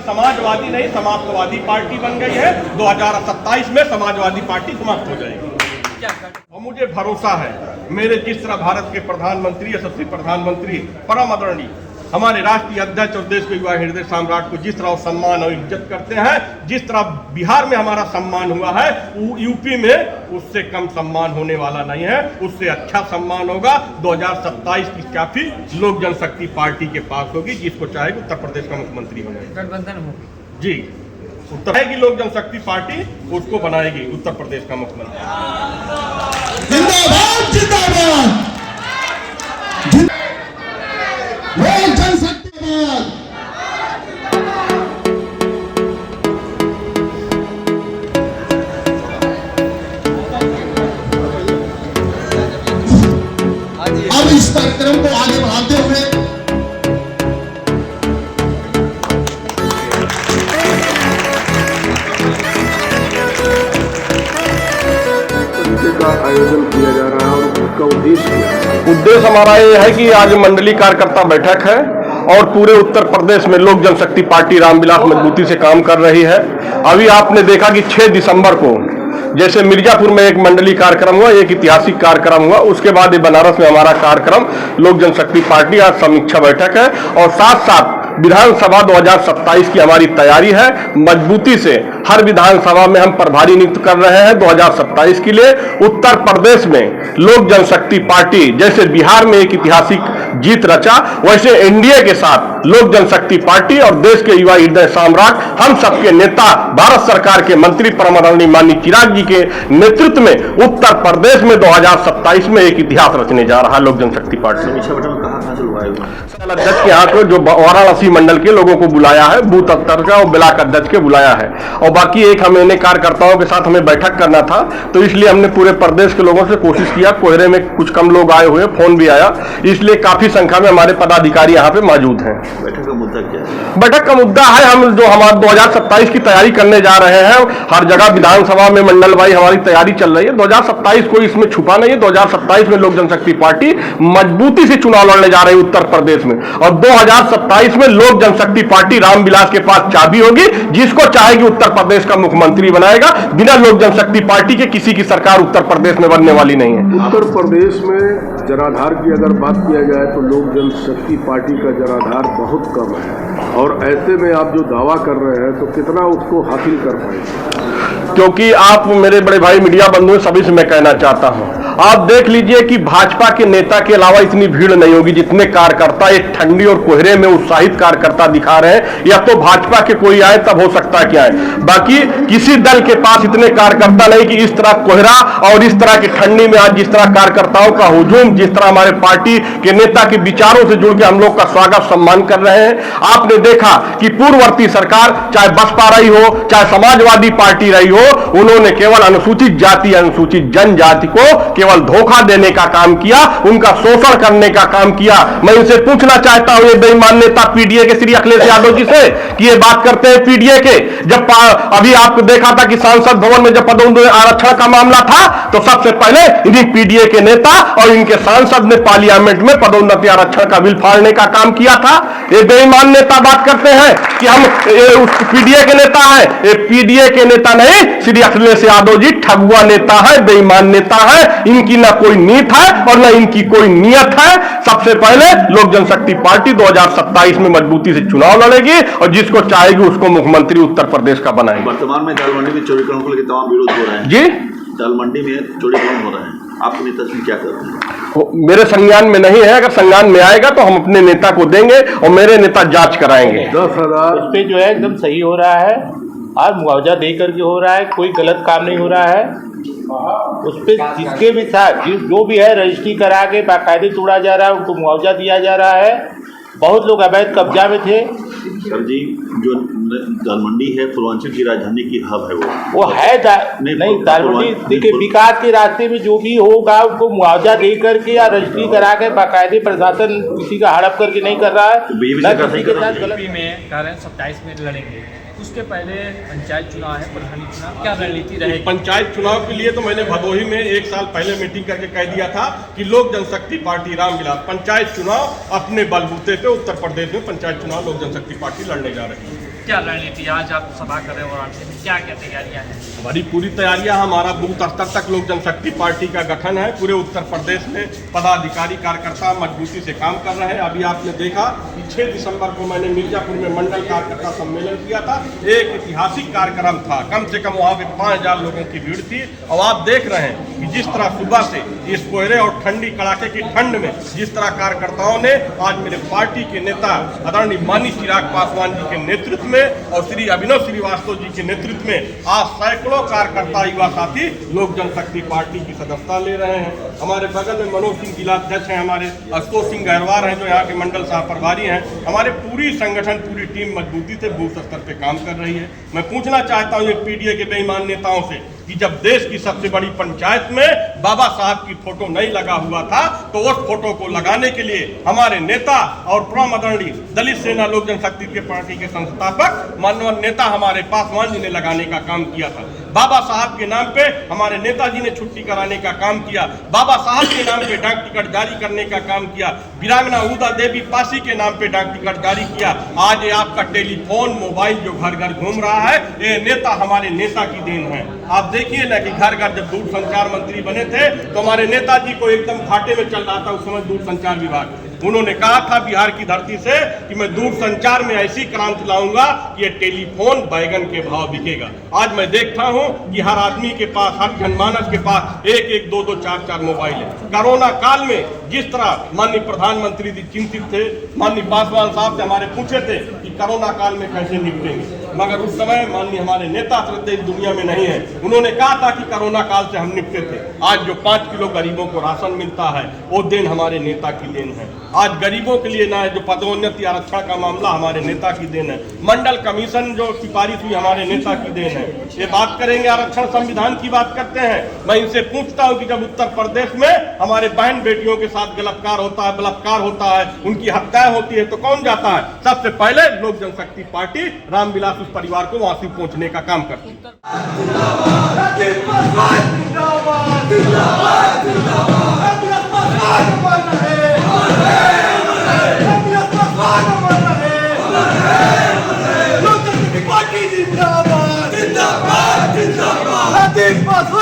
समाजवादी नहीं समाप्तवादी पार्टी बन गई है। 2027 में समाजवादी पार्टी समाप्त हो जाएगी और मुझे भरोसा है मेरे जिस तरह भारत के प्रधानमंत्री यशस्वी प्रधानमंत्री परम आदरणीय हमारे राष्ट्रीय अध्यक्ष और देश के युवा हृदय सम्राट को जिस तरह सम्मान और इज्जत करते हैं, जिस तरह बिहार में हमारा सम्मान हुआ है यूपी में उससे कम सम्मान होने वाला नहीं है, उससे अच्छा सम्मान होगा। 2027 की काफी लोक जनशक्ति पार्टी के पास होगी, जिसको चाहेगी उत्तर प्रदेश का मुख्यमंत्री होगा। गठबंधन होगी जी, उत्तर की लोक जनशक्ति पार्टी उसको बनाएगी उत्तर प्रदेश का मुख्यमंत्री। जिंदाबाद जिंदाबाद लोक जनशक्ति अब इस कार्यक्रम को आगे बढ़ाते हुए का आयोजन किया जा रहा है और उसका उद्देश्य हमारा ये है कि आज मंडलीय कार्यकर्ता बैठक है और पूरे उत्तर प्रदेश में लोक जनशक्ति पार्टी रामविलास मजबूती से काम कर रही है। अभी आपने देखा कि 6 दिसंबर को जैसे मिर्जापुर में एक मंडलीय कार्यक्रम हुआ, एक ऐतिहासिक कार्यक्रम हुआ, उसके बाद ये बनारस में हमारा कार्यक्रम लोक जनशक्ति पार्टी आज समीक्षा बैठक है और साथ साथ विधानसभा 2027 की हमारी तैयारी है। मजबूती से हर विधानसभा में हम प्रभारी नियुक्त कर रहे हैं 2027 के लिए। उत्तर प्रदेश में लोक जनशक्ति पार्टी जैसे बिहार में एक ऐतिहासिक जीत रचा, वैसे एनडीए के साथ लोक जनशक्ति पार्टी और देश के युवा हृदय सम्राट हम सबके नेता भारत सरकार के मंत्री परम आदरणीय माननीय चिराग जी के नेतृत्व में उत्तर प्रदेश में 2027 में एक इतिहास रचने जा रहा है लोक जनशक्ति पार्टी। अध्यक्ष के यहाँ को जो वाराणसी मंडल के लोगों को बुलाया है, बूथ स्तर का और ब्लॉक अध्यक्ष के बुलाया है और बाकी एक हमें कार्यकर्ताओं के साथ हमें बैठक करना था, तो इसलिए हमने पूरे प्रदेश के लोगों से कोशिश किया। कोहरे में कुछ कम लोग आए हुए, फोन भी आया, इसलिए काफी संख्या में हमारे पदाधिकारी यहाँ पे मौजूद हैं। बैठक का मुद्दा क्या है? बैठक का मुद्दा है हम जो हमारे 2027 की तैयारी करने जा रहे हैं। हर जगह विधानसभा में मंडल वाई हमारी तैयारी चल रही है। 2027 कोई इसमें छुपा नहीं है। 2027 में लोक जनशक्ति पार्टी मजबूती से चुनाव लड़ने जा रही है उत्तर प्रदेश में और 2027 में लोक जनशक्ति पार्टी रामविलास के पास चाबी होगी, जिसको चाहेगी उत्तर प्रदेश का मुख्यमंत्री बनाएगा। बिना लोक जनशक्ति पार्टी के किसी की सरकार उत्तर प्रदेश में बनने वाली नहीं है। उत्तर प्रदेश में जनाधार की अगर बात किया जाए तो लोक जनशक्ति पार्टी का जनाधार बहुत कम है और ऐसे में आप जो दावा कर रहे हैं तो कितना उसको हासिल कर पाएंगे? क्योंकि आप मेरे बड़े भाई मीडिया बंधु सभी से मैं कहना चाहता हूं, आप देख लीजिए कि भाजपा के नेता के अलावा इतनी भीड़ नहीं होगी जितने कार्यकर्ता एक ठंडी और कोहरे में उत्साहित कार्यकर्ता दिखा रहे हैं। या तो भाजपा के कोई आए तब हो सकता है क्या है, बाकी किसी दल के पास इतने कार्यकर्ता नहीं कि इस तरह कोहरा और इस तरह की ठंडी में आज जिस तरह कार्यकर्ताओं का हुजूम, जिस तरह हमारे पार्टी के नेता के विचारों से जुड़ के हम लोग का स्वागत सम्मान कर रहे हैं। आपने देखा कि पूर्ववर्ती सरकार चाहे बसपा रही हो चाहे समाजवादी पार्टी रही हो, उन्होंने केवल अनुसूचित जाति अनुसूचित जनजाति को केवल धोखा देने का काम किया, उनका शोषण करने का काम किया। मैं इनसे पूछना चाहता हूं ये बेईमान नेता पीडीए के श्री अखिलेश यादव जी से कि ये बात करते हैं पीडीए के, जब अभी आपको देखा था कि सांसद भवन में जब पदोन्नति आरक्षण का मामला था तो सबसे पहले इन्हीं पीडीए के नेता और इनके सांसद ने पार्लियामेंट में पदोन्नति आरक्षण का बिल फाड़ने का काम किया था। ये बेईमान नेता बात करते हैं कि हम पीडीए के नेता है। ये पीडीए के नेता नहीं, श्री अखिलेश यादव जी ठगुआ नेता है, बेईमान नेता है। इनकी ना कोई नीत है और ना इनकी कोई नियत है। सबसे पहले लोक जनशक्ति पार्टी 2027 में मजबूती से चुनाव लड़ेगी और जिसको चाहेगी उसको मुख्यमंत्री उत्तर प्रदेश का बनाएगी। वर्तमान में दाल मंडी में चोरीकरण को लेकर तमाम विरोध हो रहे हैं। जी, दाल मंडी में चोरीकरण हो रहे हैं, आपके नेता जी क्या कर रहे हैं? मेरे संज्ञान में नहीं है, अगर संज्ञान में आएगा तो हम अपने नेता को देंगे और मेरे नेता जांच कराएंगे। 10,000 उस पे जो है एकदम सही हो रहा है और मुआवजा दे करके हो रहा है, कोई गलत काम नहीं हो रहा है। उस पे जिसके भी साथ जो भी है रजिस्ट्री करा के बाकायदे तोड़ा जा रहा है, उनको मुआवजा दिया जा रहा है। बहुत लोग अवैध कब्जा में थे। सर जी, जो दाल मंडी है पूर्वांचल की राजधानी की हब है, वो है नहीं दाल मंडी। देखिए, विकास के रास्ते में जो भी होगा उनको मुआवजा दे करके या रजिस्ट्री करा के बाकायदे प्रशासन किसी का हड़प करके नहीं कर रहा है। यूपी में कह रहे हैं 27 में लड़ेंगे, उसके पहले पंचायत चुनाव है, प्रधानी चुनाव, क्या रणनीति रहेगी? पंचायत चुनाव के लिए तो मैंने भदोही में 1 साल पहले मीटिंग करके कह दिया था कि लोक जनशक्ति पार्टी रामविलास पंचायत चुनाव अपने बलबूते पे उत्तर प्रदेश में पंचायत चुनाव लोक जनशक्ति पार्टी लड़ने जा रही है। क्या रणनीति आज आप सभा कर रहे हैं वाराणसी में, क्या क्या तैयारियां हैं? हमारी पूरी तैयारियां, हमारा बूथ स्तर तक लोक जनशक्ति पार्टी का गठन है। पूरे उत्तर प्रदेश में पदाधिकारी कार्यकर्ता मजबूती से काम कर रहे हैं। अभी आपने देखा कि 6 दिसंबर को मैंने मिर्जापुर में मंडल कार्यकर्ता सम्मेलन किया था। एक ऐतिहासिक कार्यक्रम था, कम से कम वहाँ पे 5000 लोगों की भीड़ थी। और आप देख रहे हैं कि जिस तरह सुबह से इस कोहरे और ठंडी कड़ाके की ठंड में जिस तरह कार्यकर्ताओं ने आज मेरे पार्टी के नेता आदरणीय माननीय चिराग पासवान जी के नेतृत्व में और श्री अभिनव श्रीवास्तव जी के नेतृत्व में आज सैकड़ों कार्यकर्ता युवा साथी लोक जनशक्ति पार्टी की सदस्यता ले रहे हैं। हमारे बगल में मनोज सिंह जिलाध्यक्ष हैं, हमारे आशुतोष सिंह गहरवार हैं जो यहाँ के मंडल सह प्रभारी हैं। हमारे पूरी संगठन पूरी टीम मजबूती से बूथ स्तर पे काम कर रही है। मैं पूछना चाहता हूँ ये पीडीए के बेईमान नेताओं से कि जब देश की सबसे बड़ी पंचायत में बाबा साहब की फोटो नहीं लगा हुआ था तो उस फोटो को लगाने के लिए हमारे नेता और परम आदरणीय दलित सेना लोक जनशक्ति के पार्टी के संस्थापक माननीय नेता हमारे पासवान जी ने लगाने का काम किया था। बाबा साहब के नाम पे हमारे नेताजी ने छुट्टी कराने का काम किया। बाबा साहब के नाम पे डाक टिकट जारी करने का काम किया। वीरांगना उदा देवी पासी के नाम पे डाक टिकट जारी किया। आज ये आपका टेलीफोन मोबाइल जो घर घर घूम रहा है, ये नेता हमारे नेता की देन है। आप देखिए ना कि घर घर जब दूरसंचार मंत्री बने थे तो हमारे नेताजी को एकदम घाटे में चल रहा था उस समय दूरसंचार विभाग। उन्होंने कहा था बिहार की धरती से कि मैं दूरसंचार में ऐसी क्रांति लाऊंगा कि ये टेलीफोन बैगन के भाव बिकेगा। आज मैं देखता हूं कि हर आदमी के पास, हर जनमानस के पास 1-1, 2-2, 4-4 मोबाइल है। कोरोना काल में जिस तरह माननीय प्रधानमंत्री जी चिंतित थे, माननीय पासवान साहब से हमारे पूछे थे कि कोरोना काल में कैसे निपटेंगे, मगर उस समय माननीय हमारे नेता श्रद्धेय दुनिया में नहीं है। उन्होंने कहा था कि कोरोना काल से हम निपटे थे। आज जो 5 किलो गरीबों को राशन मिलता है वो देन हमारे नेता की देन है। आज गरीबों के लिए ना है जो पदोन्नति आरक्षण का मामला हमारे नेता की देन है। मंडल कमीशन जो सिफारिश हुई हमारे नेता की देन है। ये बात करेंगे आरक्षण संविधान की बात करते हैं। मैं इनसे पूछता हूं कि जब उत्तर प्रदेश में हमारे बहन बेटियों के साथ बलात्कार होता है, बलात्कार है, उनकी हत्याएं होती है तो कौन जाता है? सबसे पहले लोक जनशक्ति पार्टी रामविलास उस परिवार को वहां से पहुंचने का काम करती है। जिंदाबाद जिंदाबाद जिंदाबाद